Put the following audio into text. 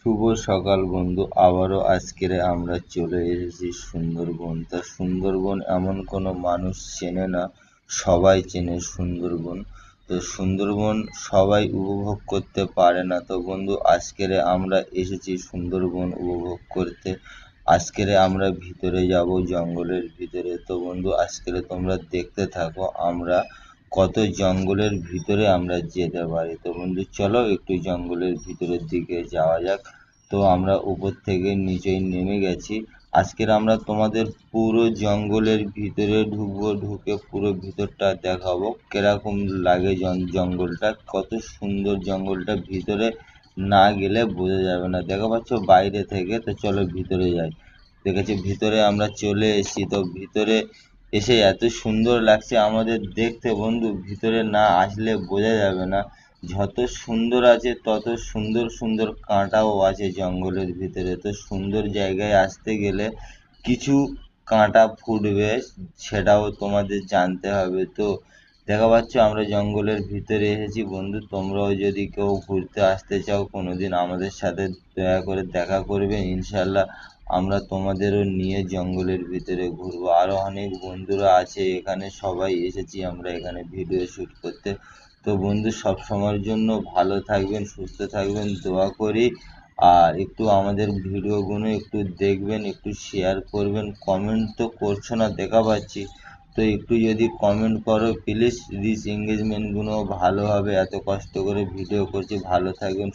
শুভ সকাল বন্ধু, আবারও আজকের আমরা চলে এসেছি সুন্দরবন। তা সুন্দরবন এমন কোনো মানুষ চেনে না, সবাই চেনে সুন্দরবন। তো সুন্দরবন সবাই উপভোগ করতে পারে না। তো বন্ধু, আজকের আমরা এসেছি সুন্দরবন উপভোগ করতে। আজকের আমরা ভিতরে যাব, জঙ্গলের ভিতরে। তো বন্ধু, আজকের তোমরা দেখতে থাকো আমরা কত জঙ্গলের ভিতরে আমরা যেতে পারি। তো বন্ধু চলো একটু জঙ্গলের ভিতরের দিকে যাওয়া যাক। তো আমরা উপর থেকে নিচেই নেমে গেছি। আজকের আমরা তোমাদের পুরো জঙ্গলের ভিতরে ঢুকবো, ঢুকে পুরো ভিতরটা দেখাবো কিরকম লাগে জঙ্গলটা, কত সুন্দর জঙ্গলটা। ভিতরে না গেলে বোঝা যাবে না, দেখা পাচ্ছ বাইরে থেকে। তো চলো ভিতরে যাই। দেখেছি ভিতরে আমরা চলে এসেছি। তো ভিতরে এসে এত সুন্দর লাগছে আমাদের দেখতে বন্ধু, ভিতরে না আসলে বোঝা যাবে না। যত সুন্দর আছে তত সুন্দর সুন্দর কাঁটাও আছে জঙ্গলের ভিতরে। তো সুন্দর জায়গায় আসতে গেলে কিছু কাঁটা ফুটবে, সেটাও তোমাদের জানতে হবে। তো দেখা পাচ্ছ আমরা জঙ্গলের ভিতরে এসেছি বন্ধু। তোমরাও যদি কেউ ঘুরতে আসতে চাও কোনোদিন আমাদের সাথে দয়া করে দেখা করবে, ইনশাল্লাহ আমরা তোমাদেরও নিয়ে জঙ্গলের ভিতরে ঘুরবো। আরও অনেক বন্ধুরা আছে এখানে, সবাই এসেছি আমরা এখানে ভিডিও শ্যুট করতে। তো বন্ধু সব সময়ের জন্য ভালো থাকবেন, সুস্থ থাকবেন, দোয়া করি। আর একটু আমাদের ভিডিওগুলো একটু দেখবেন, একটু শেয়ার করবেন। কমেন্ট তো করছো না দেখা পাচ্ছি, তো একটু যদি কমেন্ট করো প্লিজ, রিচ এঙ্গেজমেন্টগুলো ভালো হবে। এত কষ্ট করে ভিডিও করছি, ভালো থাকবেন।